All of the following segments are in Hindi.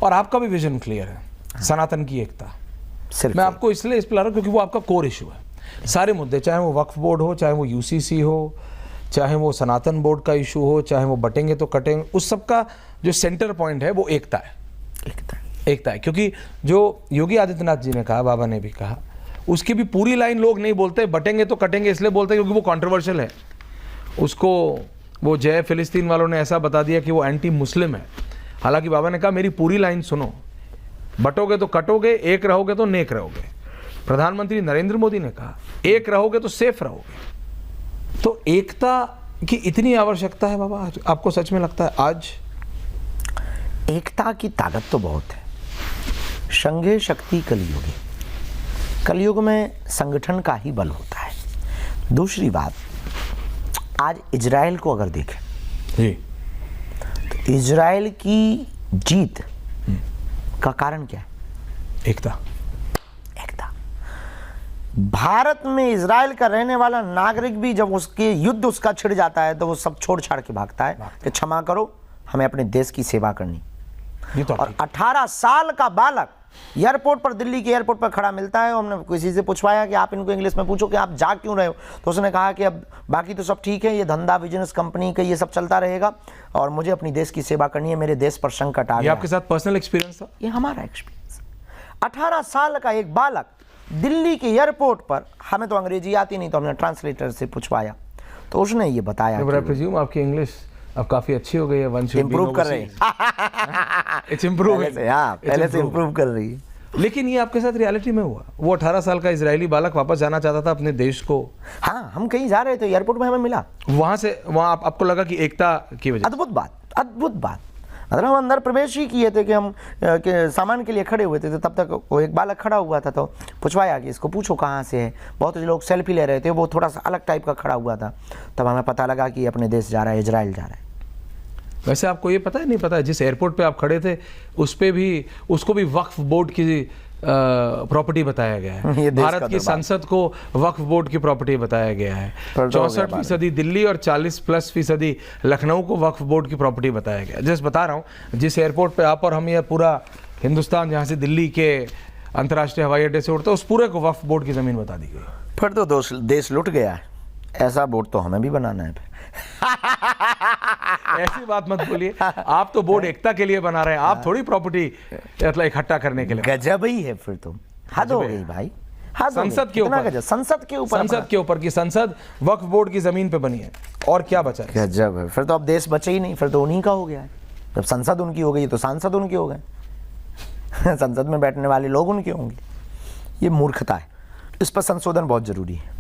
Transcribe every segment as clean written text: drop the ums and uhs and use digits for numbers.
और आपका भी विजन क्लियर है, सनातन की एकता। मैं आपको इसलिए इस पर ला रहा हूँ क्योंकि वो आपका कोर इशू है। सारे मुद्दे, चाहे वो वक्फ बोर्ड हो, चाहे वो यूसीसी हो, चाहे वो सनातन बोर्ड का इशू हो, चाहे वो बटेंगे तो कटेंगे, उस सब का जो सेंटर पॉइंट है वो एकता है। एकता है, क्योंकि जो योगी आदित्यनाथ जी ने कहा, बाबा ने भी कहा, उसकी भी पूरी लाइन लोग नहीं बोलते, बटेंगे तो कटेंगे इसलिए बोलते हैं क्योंकि वो कंट्रोवर्शियल है। उसको वो जय फिलिस्तीन वालों ने ऐसा बता दिया कि वो एंटी मुस्लिम है। हालांकि बाबा ने कहा मेरी पूरी लाइन सुनो, बटोगे तो कटोगे, एक रहोगे तो नेक रहोगे। प्रधानमंत्री नरेंद्र मोदी ने कहा एक रहोगे तो सेफ रहोगे। तो एकता की इतनी आवश्यकता है बाबा, आपको सच में लगता है आज? एकता की ताकत तो बहुत है। संघे शक्ति कलयुगी, कलयुग में संगठन का ही बल होता है। दूसरी बात, आज इजराइल को अगर देखें जी, तो इजराइल की जीत का कारण क्या है? एकता। भारत में इजराइल का रहने वाला नागरिक भी जब उसके युद्ध उसका छिड़ जाता है तो वो सब छोड़ छाड़ के भागता है कि क्षमा करो, हमें अपने देश की सेवा करनी। ये तो और 18 साल का बालक एयरपोर्ट पर, दिल्ली के एयरपोर्ट पर खड़ा मिलता है। हमने किसी से पूछवाया कि आप इनको इंग्लिश में पूछो कि आप जा क्यों रहे हो, तो उसने कहा कि अब बाकी तो सब ठीक है, ये धंधा बिजनेस कंपनी का ये सब चलता रहेगा और मुझे अपनी देश की सेवा करनी है, मेरे देश पर संकट आ गया। ये आपके साथ पर्सनल एक्सपीरियंस था? ये हमारा एक्सपीरियंस। 18 साल का एक बालक दिल्ली के एयरपोर्ट पर, हमें तो अंग्रेजी आती नहीं तो हमने ट्रांसलेटर से पूछवाया तो उसने ये बताया कि प्रेज्यूम आपकी इंग्लिश अब काफी अच्छी हो गई है, वंश इम्प्रूव कर रही है। इट्स इम्प्रूव, पहले से इम्प्रूव कर रही है। लेकिन ये आपके साथ रियलिटी में हुआ? वो 18 साल का इजरायली बालक वापस जाना चाहता था अपने देश को। हाँ, हम कहीं जा रहे थे, एयरपोर्ट में हमें मिला, वहां से वहां आपको लगा कि एकता की वजह? अद्भुत बात। मतलब हम अंदर प्रवेश ही किए थे कि हम सामान के लिए खड़े हुए थे, तो तब तक वो एक बालक खड़ा हुआ था तो पूछवाया कि इसको पूछो कहाँ से है। बहुत से लोग सेल्फी ले रहे थे, वो थोड़ा सा अलग टाइप का खड़ा हुआ था। तब हमें पता लगा कि अपने देश जा रहा है, इजराइल जा रहा है। वैसे आपको ये पता है नहीं पता है, जिस एयरपोर्ट पे आप खड़े थे उस पे भी, उसको भी वक्फ बोर्ड की प्रॉपर्टी बताया गया है। भारत की संसद को वक्फ बोर्ड की प्रॉपर्टी बताया गया है। 64% दिल्ली और 40+% लखनऊ को वक्फ बोर्ड की प्रॉपर्टी बताया गया है। जस्ट बता रहा हूँ, जिस एयरपोर्ट पे आप और हम, ये पूरा हिंदुस्तान जहाँ से दिल्ली के अंतर्राष्ट्रीय हवाई अड्डे से उड़ता है, उस पूरे को वक्फ बोर्ड की जमीन बता दी गई। फिर तो देश लुट गया है। ऐसा बोर्ड तो हमें भी बनाना है। ऐसी बात मत बोलिए, आप तो बोर्ड एकता के लिए बना रहे हैं, आप थोड़ी प्रॉपर्टी मतलब इकट्ठा करने के लिए। गजब ही है, फिर तो हद हो गई भाई। संसद के ऊपर, संसद के ऊपर की संसद वक्फ बोर्ड की जमीन पे बनी है, और क्या बचा है? गजब है। फिर तो अब देश बचे ही नहीं, फिर तो उन्हीं का हो गया है। जब संसद उनकी हो गई तो सांसद उनके हो गए। संसद में बैठने वाले लोग उनके होंगे। ये मूर्खता है, इस पर संशोधन बहुत जरूरी है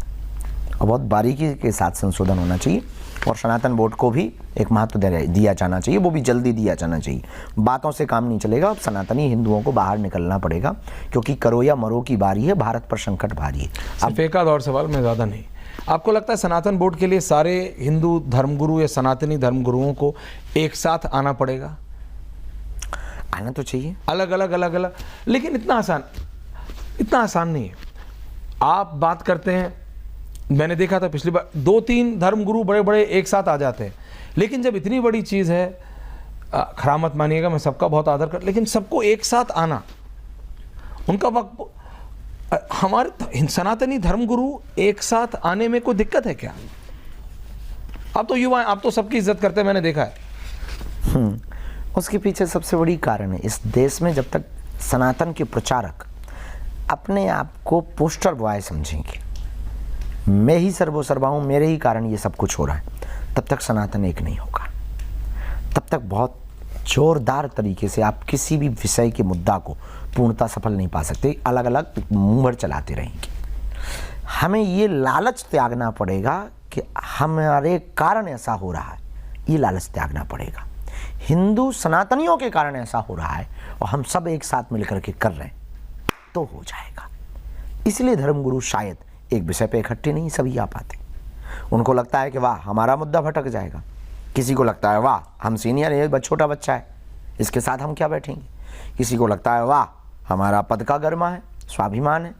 और बहुत बारीकी के साथ संशोधन होना चाहिए। और सनातन बोर्ड को भी एक महत्व दिया जाना चाहिए, वो भी जल्दी दिया जाना चाहिए। बातों से काम नहीं चलेगा। अब सनातनी हिंदुओं को बाहर निकलना पड़ेगा, क्योंकि करो या मरो की बारी है, भारत पर संकट भारी है। अब एक आध और सवाल, में ज़्यादा नहीं, आपको लगता है सनातन बोर्ड के लिए सारे हिंदू धर्मगुरु या सनातनी धर्मगुरुओं को एक साथ आना पड़ेगा? आना तो चाहिए, अलग अलग, लेकिन इतना आसान नहीं है। आप बात करते हैं, मैंने देखा था पिछली बार 2-3 धर्मगुरु बड़े बड़े एक साथ आ जाते हैं, लेकिन जब इतनी बड़ी चीज़ है, खरा मत मानिएगा, मैं सबका बहुत आदर कर, लेकिन सबको एक साथ आना, उनका वक्त, हमारे सनातनी धर्मगुरु एक साथ आने में कोई दिक्कत है क्या? आप तो युवा हैं, आप तो सबकी इज्जत करते हैं, मैंने देखा है। उसके पीछे सबसे बड़ी कारण है, इस देश में जब तक सनातन के प्रचारक अपने आप को पोस्टर बॉय समझेंगे, मैं ही सर्वोसर्वा हूँ, मेरे ही कारण ये सब कुछ हो रहा है, तब तक सनातन एक नहीं होगा। तब तक बहुत जोरदार तरीके से आप किसी भी विषय के मुद्दा को पूर्णता सफल नहीं पा सकते, अलग अलग मुंह भर चलाते रहेंगे। हमें ये लालच त्यागना पड़ेगा कि हमारे कारण ऐसा हो रहा है, ये लालच त्यागना पड़ेगा। हिंदू सनातनियों के कारण ऐसा हो रहा है और हम सब एक साथ मिलकर के कर रहे हैं, तो हो जाएगा। इसलिए धर्मगुरु शायद एक विषय पे इकट्ठे नहीं सभी आ पाते। उनको लगता है कि वाह हमारा मुद्दा भटक जाएगा, किसी को लगता है वाह हम सीनियर है, छोटा बच्चा है, इसके साथ हम क्या बैठेंगे, किसी को लगता है वाह हमारा पद का गर्मा है, स्वाभिमान है।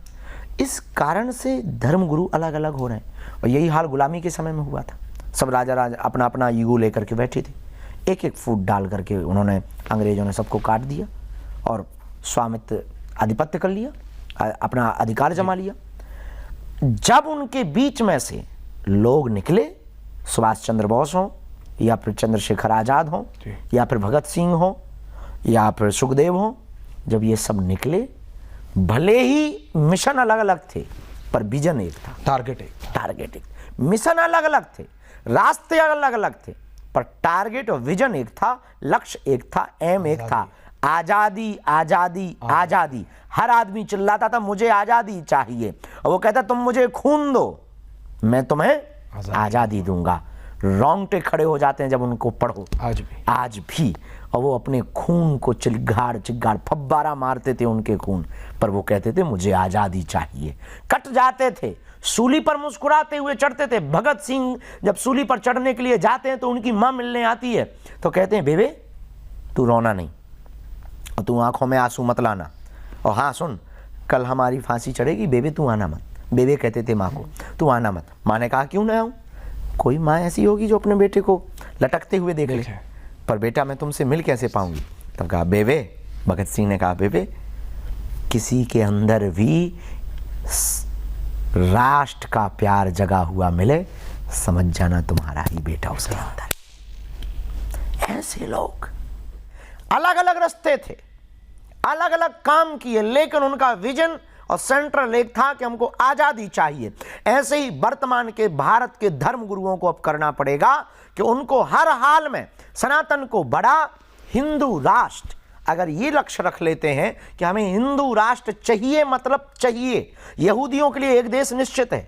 इस कारण से धर्मगुरु अलग अलग हो रहे हैं। और यही हाल गुलामी के समय में हुआ था। सब राजा अपना अपना ईगो लेकर के बैठे थे, एक एक फूट डाल करके उन्होंने, अंग्रेजों ने सबको काट दिया और स्वामित्व आधिपत्य कर लिया, अपना अधिकार जमा लिया। जब उनके बीच में से लोग निकले, सुभाष चंद्र बोस हो या फिर चंद्रशेखर आज़ाद हो या फिर भगत सिंह हो या फिर सुखदेव हो, जब ये सब निकले, भले ही मिशन अलग अलग थे पर विजन एक था, टारगेट एक। मिशन अलग अलग थे, रास्ते अलग अलग थे, पर टारगेट और विजन एक था, लक्ष्य एक था, एम एक था, आजादी आजादी आजादी। हर आदमी चिल्लाता था मुझे आजादी चाहिए, और वो कहता तुम मुझे खून दो मैं तुम्हें आजादी दूंगा। रोंगटे खड़े हो जाते हैं जब उनको पढ़ो, आज भी। और वो अपने खून को चिगाड़ फब्बारा मारते थे उनके खून पर, वो कहते थे मुझे आजादी चाहिए। कट जाते थे, सूली पर मुस्कुराते हुए चढ़ते थे। भगत सिंह जब सूली पर चढ़ने के लिए जाते हैं तो उनकी मां मिलने आती है तो कहते हैं बेबे तू रोना नहीं और तू आंखों में आंसू मत लाना, और हाँ सुन कल हमारी फांसी चढ़ेगी, बेबे तू आना मत। बेबे कहते थे माँ को तू आना मत। माँ ने कहा क्यों ना आऊँ, कोई माँ ऐसी होगी जो अपने बेटे को लटकते हुए देख ले, पर बेटा मैं तुमसे मिल कैसे पाऊंगी। तब कहा बेबे, भगत सिंह ने कहा बेबे किसी के अंदर भी राष्ट्र का प्यार जगा हुआ मिले, समझ जाना तुम्हारा ही बेटा उसके अंदर। ऐसे लोग अलग अलग रास्ते थे, अलग अलग काम किए, लेकिन उनका विजन और सेंट्रल एक था कि हमको आजादी चाहिए। ऐसे ही वर्तमान के भारत के धर्म गुरुओं को अब करना पड़ेगा कि उनको हर हाल में सनातन को बड़ा हिंदू राष्ट्र, अगर ये लक्ष्य रख लेते हैं कि हमें हिंदू राष्ट्र चाहिए, मतलब चाहिए। यहूदियों के लिए एक देश निश्चित है,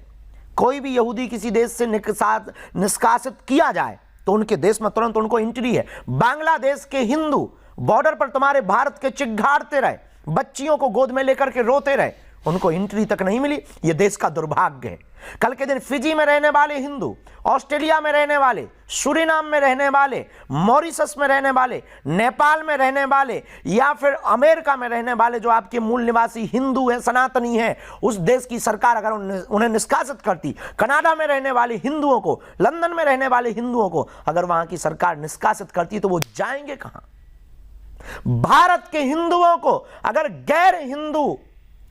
कोई भी यहूदी किसी देश से निष्कासित किया जाए तो उनके देश में तुरंत उनको एंट्री है। बांग्लादेश के हिंदू बॉर्डर पर तुम्हारे भारत के चिघाड़ते रहे, बच्चियों को गोद में लेकर के रोते रहे, उनको एंट्री तक नहीं मिली। यह देश का दुर्भाग्य है। कल के दिन फिजी में रहने वाले हिंदू, ऑस्ट्रेलिया में रहने वाले, सूरीनाम में रहने वाले, मॉरिशस में रहने वाले, नेपाल में रहने वाले या फिर अमेरिका में रहने वाले जो आपके मूल निवासी हिंदू हैं, सनातनी हैं, उस देश की सरकार अगर उन्हें निष्कासित करती, कनाडा में रहने वाले हिंदुओं को, लंदन में रहने वाले हिंदुओं को अगर वहां की सरकार निष्कासित करती तो वो जाएंगे कहां? भारत के हिंदुओं को अगर गैर हिंदू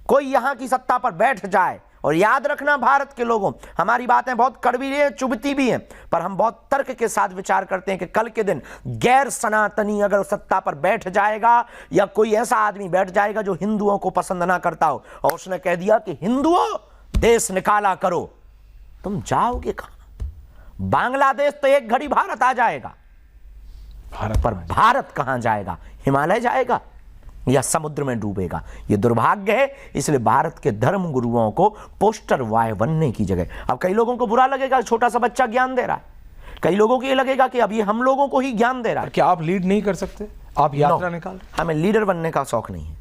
कोई यहां की सत्ता पर बैठ जाए, और याद रखना भारत के लोगों, हमारी बातें बहुत कड़वी हैं, चुभती भी हैं, पर हम बहुत तर्क के साथ विचार करते हैं कि कल के दिन गैर सनातनी अगर सत्ता पर बैठ जाएगा या कोई ऐसा आदमी बैठ जाएगा जो हिंदुओं को पसंद ना करता हो और उसने कह दिया कि हिंदुओं देश निकाला करो, तुम जाओगे कहां? बांग्लादेश तो एक घड़ी भारत आ जाएगा, पर भारत कहां जाएगा? हिमालय जाएगा या समुद्र में डूबेगा? यह दुर्भाग्य है। इसलिए भारत के धर्म गुरुओं को पोस्टर बॉय बनने की जगह, अब कई लोगों को बुरा लगेगा छोटा सा बच्चा ज्ञान दे रहा है, कई लोगों को यह लगेगा कि अब ये हम लोगों को ही ज्ञान दे रहा है। क्या आप लीड नहीं कर सकते? आप यात्रा निकाल रहे? हमें लीडर बनने का शौक नहीं है,